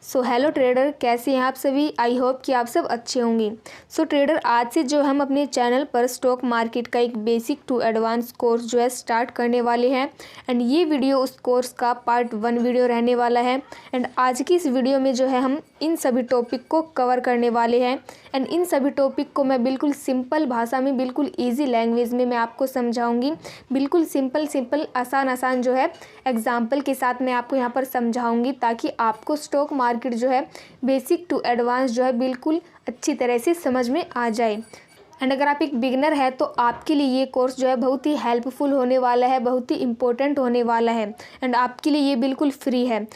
So hello trader, कैसे हैं आप सभी। आई होप कि आप सब अच्छे होंगे। सो ट्रेडर, आज से जो हम अपने चैनल पर स्टॉक मार्केट का एक बेसिक टू एडवांस कोर्स जो है स्टार्ट करने वाले हैं। एंड ये वीडियो उस कोर्स का पार्ट 1 वीडियो रहने वाला है। एंड आज की इस वीडियो में जो है हम इन सभी टॉपिक को कवर करने वाले हैं। एंड इन सभी टॉपिक को मैं बिल्कुल सिंपल भाषा में, बिल्कुल ईजी लैंग्वेज में मैं आपको समझाऊंगी। बिल्कुल सिंपल आसान जो है एग्जाम्पल के साथ मैं आपको यहाँ पर समझाऊंगी, ताकि आपको स्टॉक मार्केट जो है बेसिक टू एडवांस जो है बिल्कुल अच्छी तरह से समझ में आ जाए। एंड अगर आप एक बिगनर है तो आपके लिए ये कोर्स जो है बहुत ही हेल्पफुल होने वाला है, बहुत ही इम्पोर्टेंट होने वाला है। एंड आपके लिए ये बिल्कुल फ्री है।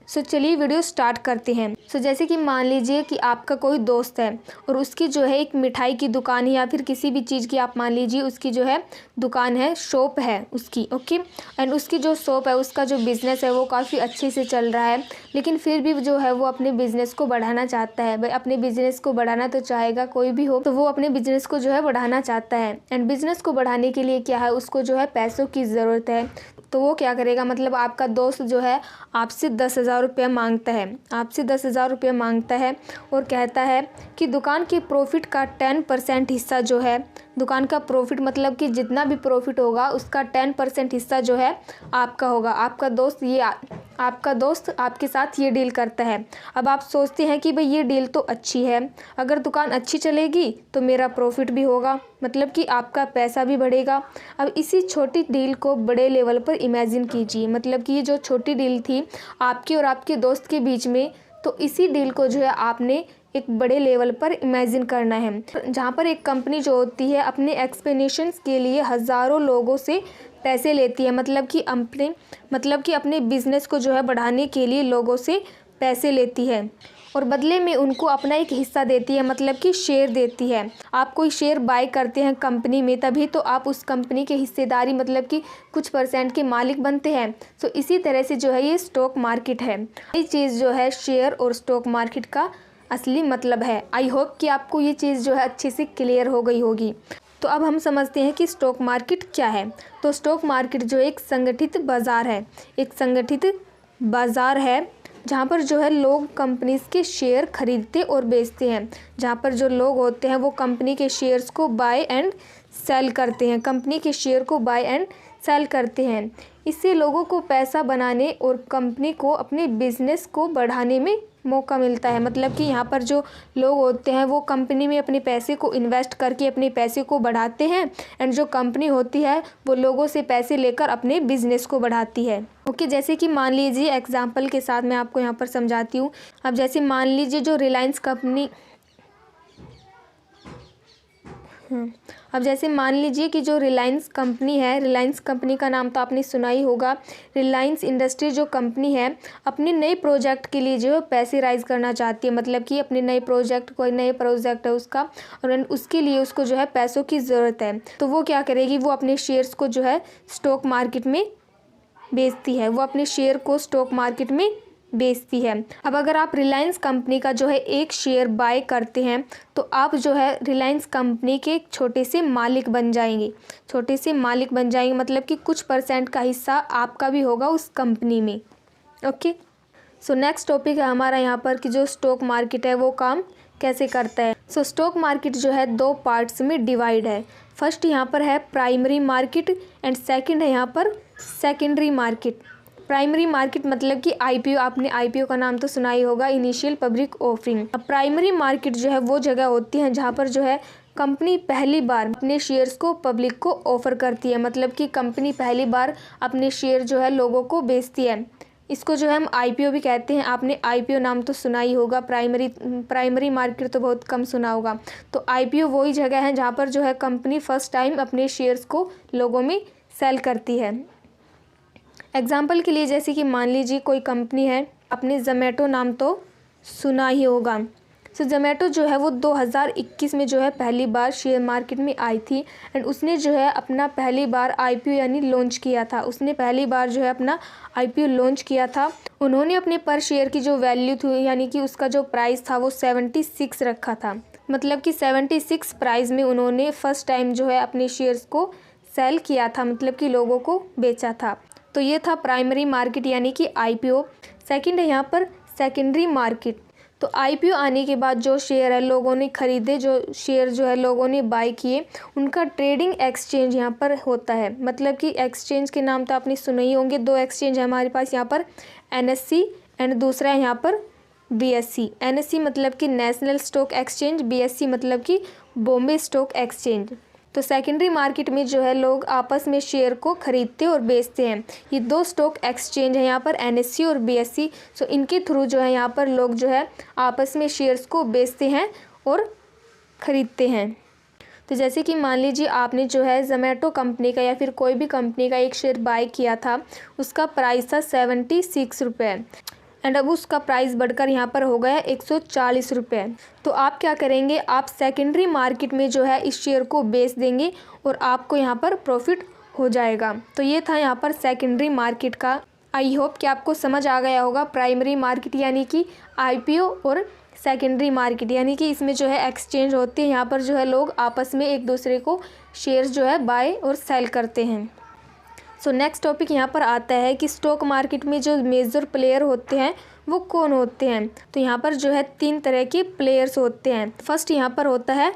सो चलिए वीडियो स्टार्ट करते हैं। सो जैसे कि मान लीजिए कि आपका कोई दोस्त है और उसकी जो है एक मिठाई की दुकान है, या फिर किसी भी चीज़ की आप मान लीजिए उसकी जो है दुकान है, शॉप है उसकी, ओके। एंड उसकी जो शॉप है, उसका जो बिज़नेस है वो काफ़ी अच्छे से चल रहा है, लेकिन फिर भी जो है वो अपने बिज़नेस को बढ़ाना चाहता है। भाई अपने बिज़नेस को बढ़ाना तो चाहेगा, कोई भी हो तो वो अपने बिज़नेस को जो है बढ़ाना चाहता है। एंड बिज़नेस को बढ़ाने के लिए क्या है, उसको जो है पैसों की ज़रूरत है। तो वो क्या करेगा, मतलब आपका दोस्त जो है आपसे 10,000 रुपया मांगता है, आपसे 10,000 रुपया मांगता है और कहता है कि दुकान के प्रॉफिट का 10% हिस्सा जो है, दुकान का प्रॉफिट मतलब कि जितना भी प्रॉफिट होगा उसका 10% हिस्सा जो है आपका होगा। आपका दोस्त आपके साथ ये डील करता है। अब आप सोचते हैं कि भाई ये डील तो अच्छी है, अगर दुकान अच्छी चलेगी तो मेरा प्रॉफिट भी होगा, मतलब कि आपका पैसा भी बढ़ेगा। अब इसी छोटी डील को बड़े लेवल पर इमेजिन कीजिए, मतलब कि ये जो छोटी डील थी आपके और आपके दोस्त के बीच में, तो इसी डील को जो है आपने एक बड़े लेवल पर इमेजिन करना है, जहाँ पर एक कंपनी जो होती है अपने एक्सप्लेनेशंस के लिए हज़ारों लोगों से पैसे लेती है, मतलब कि अपने बिजनेस को जो है बढ़ाने के लिए लोगों से पैसे लेती है और बदले में उनको अपना एक हिस्सा देती है, मतलब कि शेयर देती है। आप कोई शेयर बाय करते हैं कंपनी में, तभी तो आप उस कंपनी के हिस्सेदारी, मतलब कि कुछ % के मालिक बनते हैं। तो इसी तरह से जो है ये स्टॉक मार्केट है। ये चीज़ जो है शेयर और स्टॉक मार्केट का असली मतलब है। आई होप कि आपको ये चीज़ जो है अच्छे से क्लियर हो गई होगी। तो अब हम समझते हैं कि स्टॉक मार्केट क्या है। तो स्टॉक मार्केट जो एक संगठित बाज़ार है, एक संगठित बाज़ार है जहाँ पर जो है लोग कंपनीज के शेयर खरीदते और बेचते हैं। जहाँ पर जो लोग होते हैं वो कंपनी के शेयर्स को बाय एंड सेल करते हैं, कंपनी के शेयर को बाय एंड सेल करते हैं। इससे लोगों को पैसा बनाने और कंपनी को अपने बिजनेस को बढ़ाने में मौका मिलता है। मतलब कि यहाँ पर जो लोग होते हैं वो कंपनी में अपने पैसे को इन्वेस्ट करके अपने पैसे को बढ़ाते हैं। एंड जो कंपनी होती है वो लोगों से पैसे लेकर अपने बिजनेस को बढ़ाती है। ओके, जैसे कि मान लीजिए एग्जांपल के साथ मैं आपको यहाँ पर समझाती हूँ। अब जैसे मान लीजिए जो रिलायंस कंपनी अब जैसे मान लीजिए कि जो रिलायंस कंपनी है, रिलायंस कंपनी का नाम तो आपने सुना ही होगा। रिलायंस इंडस्ट्री जो कंपनी है अपने नए प्रोजेक्ट के लिए जो है पैसे राइज करना चाहती है, मतलब कि अपने नए प्रोजेक्ट, कोई नए प्रोजेक्ट है उसका, और उसके लिए उसको जो है पैसों की ज़रूरत है। तो वो क्या करेगी, वो अपने शेयर्स को जो है स्टॉक मार्केट में बेचती है, वो अपने शेयर को स्टॉक मार्केट में बेचती है। अब अगर आप रिलायंस कंपनी का जो है एक शेयर बाय करते हैं तो आप जो है रिलायंस कंपनी के एक छोटे से मालिक बन जाएंगे, छोटे से मालिक बन जाएंगे, मतलब कि कुछ % का हिस्सा आपका भी होगा उस कंपनी में। ओके, सो नेक्स्ट टॉपिक है हमारा यहाँ पर कि जो स्टॉक मार्केट है वो काम कैसे करता है। सो स्टॉक मार्केट जो है 2 पार्ट्स में डिवाइड है। फर्स्ट यहाँ पर है प्राइमरी मार्केट एंड सेकंड है यहाँ पर सेकेंडरी मार्केट। प्राइमरी मार्केट मतलब कि आईपीओ, आपने आईपीओ का नाम तो सुना ही होगा, इनिशियल पब्लिक ऑफरिंग। अब प्राइमरी मार्केट जो है वो जगह होती है जहाँ पर जो है कंपनी पहली बार अपने शेयर्स को पब्लिक को ऑफर करती है, मतलब कि कंपनी पहली बार अपने शेयर जो है लोगों को बेचती है। इसको जो है हम आईपीओ भी कहते हैं। आपने आईपीओ नाम तो सुना ही होगा, प्राइमरी मार्केट तो बहुत कम सुना होगा। तो आईपीओ वही जगह है जहाँ पर जो है कंपनी फर्स्ट टाइम अपने शेयर्स को लोगों में सेल करती है। एग्जाम्पल के लिए जैसे कि मान लीजिए कोई कंपनी है, आपने जोमेटो नाम तो सुना ही होगा। सो जोमेटो जो है वो 2021 में जो है पहली बार शेयर मार्केट में आई थी। एंड उसने जो है अपना पहली बार आईपीओ यानी लॉन्च किया था, उसने पहली बार जो है अपना आईपीओ लॉन्च किया था। उन्होंने अपने पर शेयर की जो वैल्यू थी, यानी कि उसका जो प्राइस था वो 76 रखा था, मतलब कि 76 प्राइस में उन्होंने फर्स्ट टाइम जो है अपने शेयर्स को सेल किया था, मतलब कि लोगों को बेचा था। तो ये था प्राइमरी मार्केट यानी कि आईपीओ। सेकंड है यहाँ पर सेकेंडरी मार्केट। तो आईपीओ आने के बाद जो शेयर है लोगों ने खरीदे, जो शेयर जो है लोगों ने बाय किए, उनका ट्रेडिंग एक्सचेंज यहाँ पर होता है। मतलब कि एक्सचेंज के नाम तो आपने सुने ही होंगे, दो एक्सचेंज है हमारे पास यहाँ पर, एनएससी एंड दूसरा है यहाँ पर बीएससी। एनएससी मतलब कि नेशनल स्टॉक एक्सचेंज, बीएससी मतलब कि बॉम्बे स्टॉक एक्सचेंज। तो सेकेंडरी मार्केट में जो है लोग आपस में शेयर को खरीदते और बेचते हैं। ये दो स्टॉक एक्सचेंज है यहाँ पर, एनएससी और बीएससी। सो इनके थ्रू जो है यहाँ पर लोग जो है आपस में शेयर्स को बेचते हैं और ख़रीदते हैं। तो जैसे कि मान लीजिए आपने जो है जोमेटो कंपनी का या फिर कोई भी कंपनी का एक शेयर बाय किया था, उसका प्राइस था 76 रुपये एंड अब उसका प्राइस बढ़कर यहाँ पर हो गया 140 रुपये। तो आप क्या करेंगे, आप सेकेंडरी मार्केट में जो है इस शेयर को बेच देंगे और आपको यहाँ पर प्रॉफिट हो जाएगा। तो ये था यहाँ पर सेकेंडरी मार्केट का। आई होप कि आपको समझ आ गया होगा। प्राइमरी मार्केट यानी कि आईपीओ और सेकेंडरी मार्केट यानी कि इसमें जो है एक्सचेंज होती है, यहाँ पर जो है लोग आपस में एक दूसरे को शेयर्स जो है बाय और सेल करते हैं। सो नेक्स्ट टॉपिक यहाँ पर आता है कि स्टॉक मार्केट में जो मेजर प्लेयर होते हैं वो कौन होते हैं। तो यहाँ पर जो है 3 तरह के प्लेयर्स होते हैं। फर्स्ट यहाँ पर होता है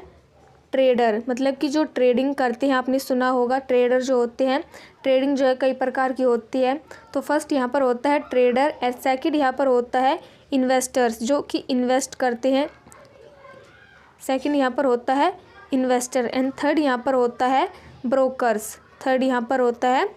ट्रेडर, मतलब कि जो ट्रेडिंग करते हैं। आपने सुना होगा ट्रेडर जो होते हैं, ट्रेडिंग जो है कई प्रकार की होती है। तो फर्स्ट यहाँ पर होता है ट्रेडर एंड सेकंड यहाँ पर होता है इन्वेस्टर्स जो कि इन्वेस्ट करते हैं। सेकंड यहाँ पर होता है इन्वेस्टर एंड थर्ड यहाँ पर होता है ब्रोकर्स। थर्ड यहाँ पर होता है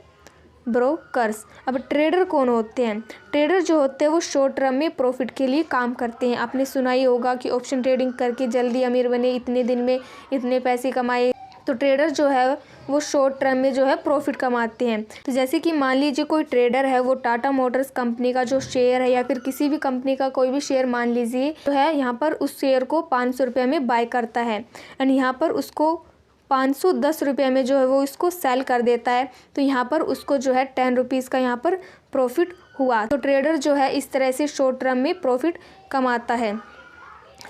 ब्रोकर्स। अब ट्रेडर कौन होते हैं? ट्रेडर जो होते हैं वो शॉर्ट टर्म में प्रॉफिट के लिए काम करते हैं। आपने सुना ही होगा कि ऑप्शन ट्रेडिंग करके जल्दी अमीर बने, इतने दिन में इतने पैसे कमाए। तो ट्रेडर जो है वो शॉर्ट टर्म में जो है प्रॉफिट कमाते हैं। तो जैसे कि मान लीजिए कोई ट्रेडर है, वो टाटा मोटर्स कंपनी का जो शेयर है या फिर किसी भी कंपनी का कोई भी शेयर मान लीजिए तो है, यहाँ पर उस शेयर को 500 रुपये में बाय करता है एंड यहाँ पर उसको 510 रुपये में जो है वो इसको सेल कर देता है। तो यहाँ पर उसको जो है 10 रुपीज़ का यहाँ पर प्रॉफिट हुआ। तो ट्रेडर जो है इस तरह से शॉर्ट टर्म में प्रॉफिट कमाता है।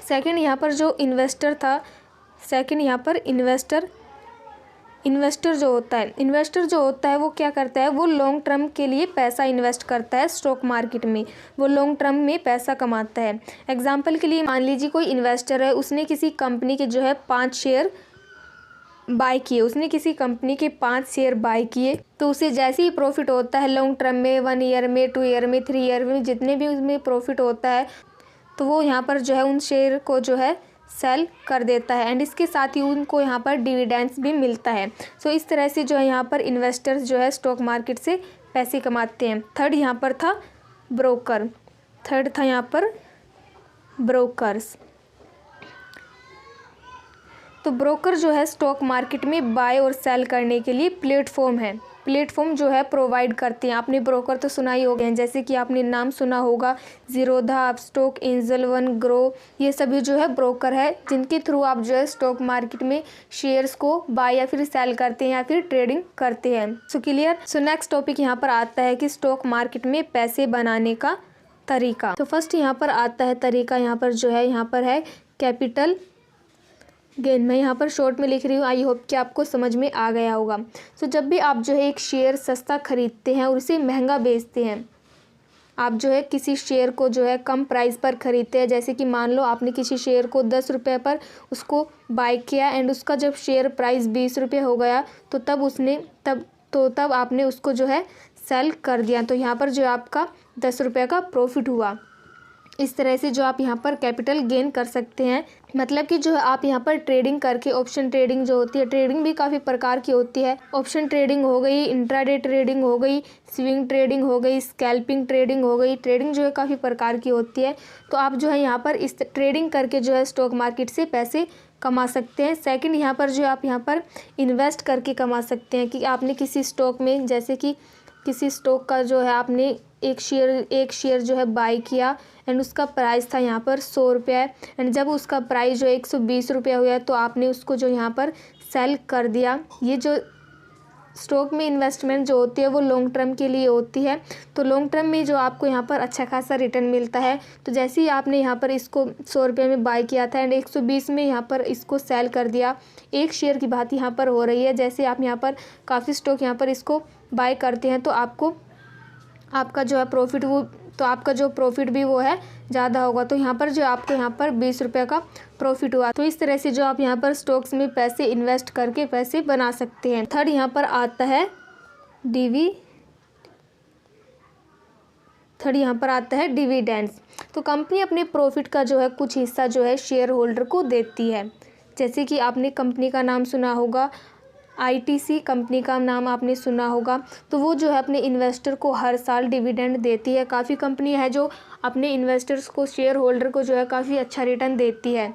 सेकंड यहाँ पर जो इन्वेस्टर था, सेकंड यहाँ पर इन्वेस्टर जो होता है वो क्या करता है, वो लॉन्ग टर्म के लिए पैसा इन्वेस्ट करता है स्टॉक मार्केट में, वो लॉन्ग टर्म में पैसा कमाता है। एग्जाम्पल के लिए मान लीजिए कोई इन्वेस्टर है, उसने किसी कंपनी के जो है 5 शेयर बाय किए, उसने किसी कंपनी के 5 शेयर बाय किए। तो उसे जैसे ही प्रॉफिट होता है लॉन्ग टर्म में, 1 ईयर में, 2 ईयर में, 3 ईयर में, जितने भी उसमें प्रॉफिट होता है तो वो यहाँ पर जो है उन शेयर को जो है सेल कर देता है एंड इसके साथ ही उनको यहाँ पर डिविडेंड्स भी मिलता है। सो इस तरह से जो है यहाँ पर इन्वेस्टर्स जो है स्टॉक मार्केट से पैसे कमाते हैं। थर्ड यहाँ पर था ब्रोकर, थर्ड था यहाँ पर ब्रोकर्स। तो ब्रोकर जो है स्टॉक मार्केट में बाय और सेल करने के लिए प्लेटफॉर्म जो है प्रोवाइड करते हैं। आपने ब्रोकर तो सुना ही होगा, जैसे कि आपने नाम सुना होगा Zerodha, Upstox, angel one, grow, ये सभी जो है ब्रोकर है जिनके थ्रू आप जो है स्टॉक मार्केट में शेयर्स को बाय या फिर सेल करते हैं या फिर ट्रेडिंग करते हैं। So clear. So next topic यहाँ पर आता है कि स्टॉक मार्केट में पैसे बनाने का तरीका। तो फर्स्ट यहाँ पर आता है तरीका, यहाँ पर जो है यहाँ पर है कैपिटल गेन। मैं यहाँ पर शॉर्ट में लिख रही हूँ, आई होप कि आपको समझ में आ गया होगा। सो जब भी आप जो है एक शेयर सस्ता खरीदते हैं और उसे महंगा बेचते हैं, आप जो है किसी शेयर को जो है कम प्राइस पर ख़रीदते हैं। जैसे कि मान लो आपने किसी शेयर को 10 रुपये पर उसको बाय किया एंड उसका जब शेयर प्राइस 20 रुपये हो गया तो तब आपने उसको जो है सेल कर दिया। तो यहाँ पर जो आपका 10 रुपये का प्रॉफिट हुआ। इस तरह से जो आप यहाँ पर कैपिटल गेन कर सकते हैं। मतलब कि जो है आप यहाँ पर ट्रेडिंग करके, ऑप्शन ट्रेडिंग जो होती है, ट्रेडिंग भी काफ़ी प्रकार की होती है। ऑप्शन ट्रेडिंग हो गई, इंट्राडे ट्रेडिंग हो गई, स्विंग ट्रेडिंग हो गई, स्कैल्पिंग ट्रेडिंग हो गई। ट्रेडिंग जो है काफ़ी प्रकार की होती है। तो आप जो है यहाँ पर इस ट्रेडिंग करके जो है स्टॉक मार्केट से पैसे कमा सकते हैं। सेकंड यहाँ पर जो आप यहाँ पर इन्वेस्ट करके कमा सकते हैं कि आपने किसी स्टॉक में, जैसे कि किसी स्टॉक का जो है आपने एक शेयर जो है बाय किया एंड उसका प्राइस था यहाँ पर 100 रुपये एंड जब उसका प्राइस जो 120 रुपये हुआ तो आपने उसको जो यहाँ पर सेल कर दिया। ये जो स्टॉक में इन्वेस्टमेंट जो होती है वो लॉन्ग टर्म के लिए होती है। तो लॉन्ग टर्म में जो आपको यहाँ पर अच्छा खासा रिटर्न मिलता है। तो जैसे ही आपने यहाँ पर इसको 100 रुपये में बाय किया था एंड 120 में यहाँ पर इसको सेल कर दिया, एक शेयर की बात यहाँ पर हो रही है। जैसे आप यहाँ पर काफ़ी स्टॉक यहाँ पर इसको बाय करते हैं तो आपका जो है प्रॉफिट वो तो आपका जो प्रॉफिट भी वो है ज़्यादा होगा। तो यहाँ पर जो आपको यहाँ पर 20 रुपये का प्रॉफिट हुआ। तो इस तरह से जो आप यहाँ पर स्टॉक्स में पैसे इन्वेस्ट करके पैसे बना सकते हैं। थर्ड यहाँ पर आता है डिविडेंड्स। तो कंपनी अपने प्रॉफिट का जो है कुछ हिस्सा जो है शेयर होल्डर को देती है। जैसे कि आपने कंपनी का नाम सुना होगा, ITC कंपनी का नाम आपने सुना होगा। तो वो जो है अपने इन्वेस्टर को हर साल डिविडेंड देती है। काफ़ी कंपनी है जो अपने इन्वेस्टर्स को, शेयर होल्डर को जो है काफ़ी अच्छा रिटर्न देती है।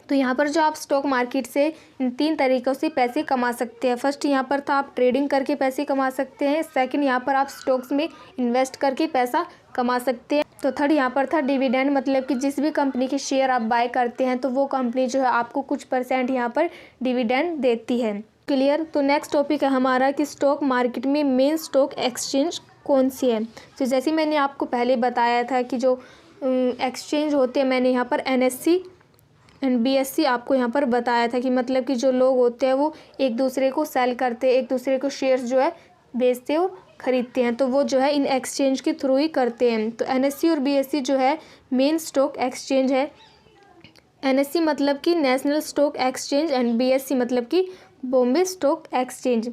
तो यहाँ पर जो आप स्टॉक मार्केट से इन 3 तरीक़ों से पैसे कमा सकते हैं। फर्स्ट यहाँ पर था आप ट्रेडिंग करके पैसे कमा सकते हैं। सेकंड यहाँ पर आप स्टॉक्स में इन्वेस्ट करके पैसा कमा सकते हैं। तो थर्ड यहाँ पर था डिविडेंड, मतलब कि जिस भी कंपनी के शेयर आप बाय करते हैं तो वो कंपनी जो है आपको कुछ % यहाँ पर डिविडेंड देती है। क्लियर। तो नेक्स्ट टॉपिक है हमारा कि स्टॉक मार्केट में मेन स्टॉक एक्सचेंज कौन सी है। तो जैसे मैंने आपको पहले बताया था कि जो एक्सचेंज होते हैं, मैंने यहाँ पर NSE एंड BSE आपको यहाँ पर बताया था कि मतलब कि जो लोग होते हैं वो एक दूसरे को सेल करते हैं, एक दूसरे को शेयर्स जो है बेचते और ख़रीदते हैं। तो वो जो है इन एक्सचेंज के थ्रू ही करते हैं। तो NSE और BSE जो है मेन स्टॉक एक्सचेंज है। NSE मतलब कि national stock exchange and BSE मतलब कि बॉम्बे स्टॉक एक्सचेंज।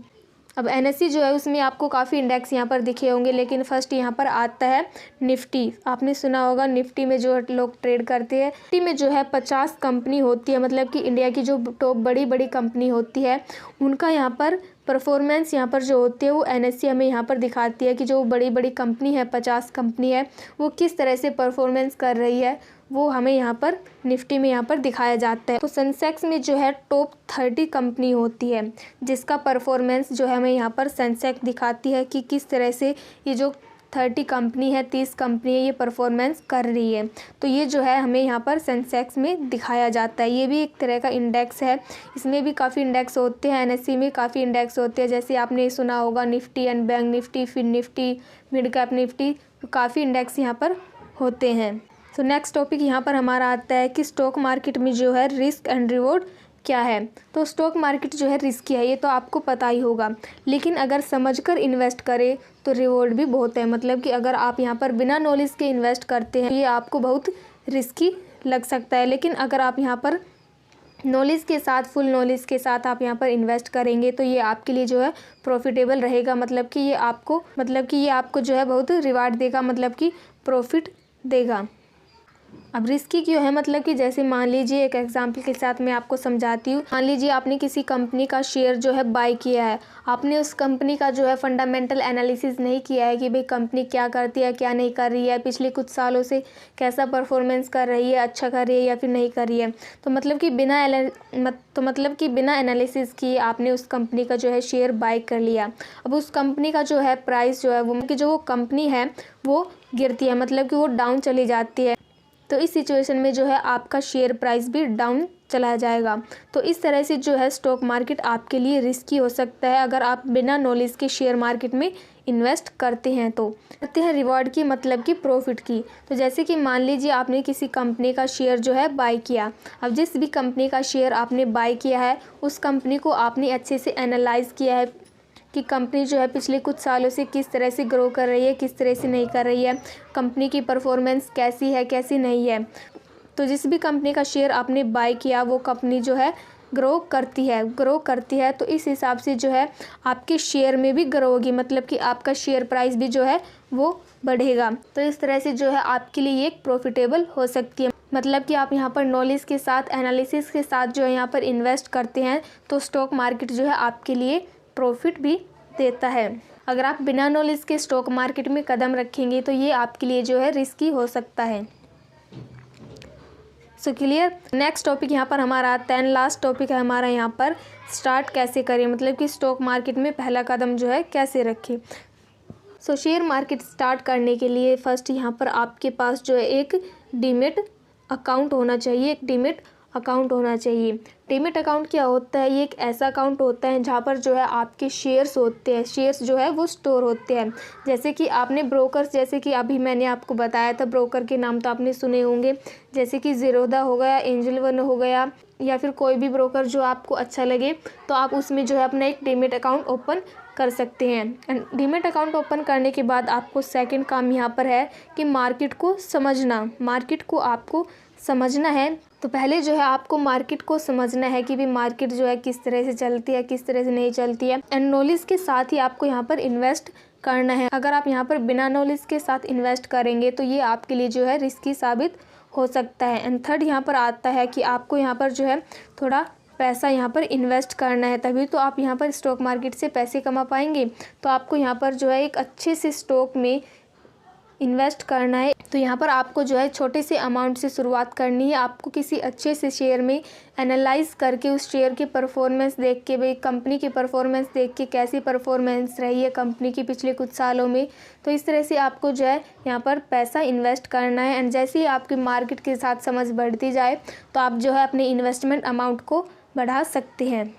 अब NSE जो है उसमें आपको काफ़ी इंडेक्स यहाँ पर दिखे होंगे, लेकिन फर्स्ट यहाँ पर आता है निफ्टी। आपने सुना होगा निफ्टी में जो लोग ट्रेड करते हैं। निफ्टी में जो है 50 कंपनी होती है, मतलब कि इंडिया की जो टॉप बड़ी बड़ी कंपनी होती है उनका यहाँ पर परफॉर्मेंस यहाँ पर जो होती है वो NSE हमें यहाँ पर दिखाती है कि जो बड़ी बड़ी कंपनी है, 50 कंपनी है, वो किस तरह से परफॉर्मेंस कर रही है, वो हमें यहाँ पर निफ्टी में यहाँ पर दिखाया जाता है। तो सेंसेक्स में जो है टॉप 30 कंपनी होती है जिसका परफॉर्मेंस जो है हमें यहाँ पर सेंसेक्स दिखाती है कि किस तरह से ये जो 30 कंपनी है, 30 कंपनी है, ये परफॉर्मेंस कर रही है। तो ये जो है हमें यहाँ पर सेंसेक्स में दिखाया जाता है। ये भी एक तरह का इंडेक्स है। इसमें भी काफ़ी इंडेक्स होते हैं। NSE में काफ़ी इंडेक्स होते हैं, जैसे आपने सुना होगा निफ्टी एंड बैंक निफ्टी, फिर निफ्टी, मिड कैप निफ्टी, तो काफ़ी इंडेक्स यहाँ पर होते हैं। तो नेक्स्ट टॉपिक यहाँ पर हमारा आता है कि स्टॉक मार्केट में जो है रिस्क एंड रिवॉर्ड क्या है। तो स्टॉक मार्केट जो है रिस्की है, ये तो आपको पता ही होगा, लेकिन अगर समझकर इन्वेस्ट करें तो रिवॉर्ड भी बहुत है। मतलब कि अगर आप यहाँ पर बिना नॉलेज के इन्वेस्ट करते हैं ये आपको बहुत रिस्की लग सकता है, लेकिन अगर आप यहाँ पर नॉलेज के साथ, फुल नॉलेज के साथ आप यहाँ पर इन्वेस्ट करेंगे तो ये आपके लिए जो है प्रॉफिटेबल रहेगा। मतलब कि ये आपको जो है बहुत रिवार्ड देगा, मतलब कि प्रॉफिट देगा। अब रिस्की क्यों है, मतलब कि जैसे मान लीजिए एक एग्जांपल के साथ मैं आपको समझाती हूँ। मान लीजिए आपने किसी कंपनी का शेयर जो है बाय किया है, आपने उस कंपनी का जो है फंडामेंटल एनालिसिस नहीं किया है कि भाई कंपनी क्या करती है, क्या नहीं कर रही है, पिछले कुछ सालों से कैसा परफॉर्मेंस कर रही है, अच्छा कर रही है या फिर नहीं कर रही है। तो मतलब कि बिना एनालिसिस किए आपने उस कंपनी का जो है शेयर बाय कर लिया। अब उस कंपनी का जो है प्राइस जो है वो कंपनी है वो गिरती है, मतलब कि वो डाउन चली जाती है। तो इस सिचुएशन में जो है आपका शेयर प्राइस भी डाउन चला जाएगा। तो इस तरह से जो है स्टॉक मार्केट आपके लिए रिस्की हो सकता है अगर आप बिना नॉलेज के शेयर मार्केट में इन्वेस्ट करते हैं। तो करते हैं रिवॉर्ड की, मतलब कि प्रॉफिट की। तो जैसे कि मान लीजिए आपने किसी कंपनी का शेयर जो है बाय किया। अब जिस भी कंपनी का शेयर आपने बाय किया है उस कंपनी को आपने अच्छे से एनालाइज किया है कि कंपनी जो है पिछले कुछ सालों से किस तरह से ग्रो कर रही है, किस तरह से नहीं कर रही है, कंपनी की परफॉर्मेंस कैसी है, कैसी नहीं है। तो जिस भी कंपनी का शेयर आपने बाय किया वो कंपनी जो है ग्रो करती है, तो इस हिसाब से जो है आपके शेयर में भी ग्रो होगी, मतलब कि आपका शेयर प्राइस भी जो है वो बढ़ेगा। तो इस तरह से जो है आपके लिए एक प्रॉफिटेबल हो सकती है। मतलब कि आप यहाँ पर नॉलेज के साथ, एनालिसिस के साथ जो है यहाँ पर इन्वेस्ट करते हैं तो स्टॉक मार्केट जो है आपके लिए प्रॉफिट भी देता है। अगर आप बिना नॉलेज के स्टॉक मार्केट में कदम रखेंगे तो ये आपके लिए जो है रिस्की हो सकता है। So clear. नेक्स्ट टॉपिक यहाँ पर हमारा आता है, लास्ट टॉपिक है हमारा यहाँ पर स्टार्ट कैसे करें, मतलब कि स्टॉक मार्केट में पहला कदम जो है कैसे रखें। सो शेयर मार्केट स्टार्ट करने के लिए फर्स्ट यहाँ पर आपके पास जो है एक डीमेट अकाउंट होना चाहिए, डीमेट अकाउंट क्या होता है, ये एक ऐसा अकाउंट होता है जहाँ पर जो है आपके शेयर्स होते हैं, शेयर्स जो है वो स्टोर होते हैं। जैसे कि आपने ब्रोकर्स, जैसे कि अभी मैंने आपको बताया था ब्रोकर के नाम तो आपने सुने होंगे, जैसे कि ज़ीरोधा हो गया, एंजल वन हो गया, या फिर कोई भी ब्रोकर जो आपको अच्छा लगे तो आप उसमें जो है अपना एक डीमेट अकाउंट ओपन कर सकते हैं। एंड डीमैट अकाउंट ओपन करने के बाद आपको सेकंड काम यहाँ पर है कि मार्केट को समझना। मार्केट को आपको समझना है। तो पहले जो है आपको मार्केट को समझना है कि भी मार्केट जो है किस तरह से चलती है, किस तरह से नहीं चलती है। एंड नॉलेज के साथ ही आपको यहाँ पर इन्वेस्ट करना है। अगर आप यहाँ पर बिना नॉलेज के साथ इन्वेस्ट करेंगे तो ये आपके लिए जो है रिस्की साबित हो सकता है। एंड थर्ड यहाँ पर आता है कि आपको यहाँ पर जो है थोड़ा पैसा यहाँ पर इन्वेस्ट करना है, तभी तो आप यहाँ पर स्टॉक मार्केट से पैसे कमा पाएंगे। तो आपको यहाँ पर जो है एक अच्छे से स्टॉक में इन्वेस्ट करना है। तो यहाँ पर आपको जो है छोटे से अमाउंट से शुरुआत करनी है। आपको किसी अच्छे से शेयर में एनालाइज करके उस शेयर की परफॉर्मेंस देख के, भाई कंपनी की परफॉर्मेंस देख के कैसी परफॉर्मेंस रही है कंपनी की पिछले कुछ सालों में, तो इस तरह से आपको जो है यहाँ पर पैसा इन्वेस्ट करना है। एंड जैसे ही आपकी मार्केट के साथ समझ बढ़ती जाए तो आप जो है अपने इन्वेस्टमेंट अमाउंट को बढ़ा सकते हैं।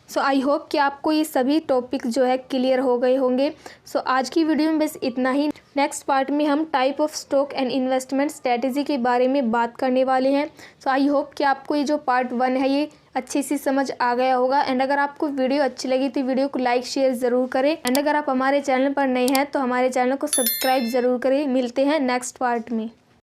सो आई होप कि आपको ये सभी टॉपिक जो है क्लियर हो गए होंगे। सो आज की वीडियो में बस इतना ही। नेक्स्ट पार्ट में हम type of stock and investment strategy के बारे में बात करने वाले हैं। सो आई होप कि आपको ये जो पार्ट 1 है ये अच्छी सी समझ आ गया होगा। एंड अगर आपको वीडियो अच्छी लगी तो वीडियो को लाइक शेयर ज़रूर करें। एंड अगर आप हमारे चैनल पर नए हैं तो हमारे चैनल को सब्सक्राइब ज़रूर करें। मिलते हैं नेक्स्ट पार्ट में।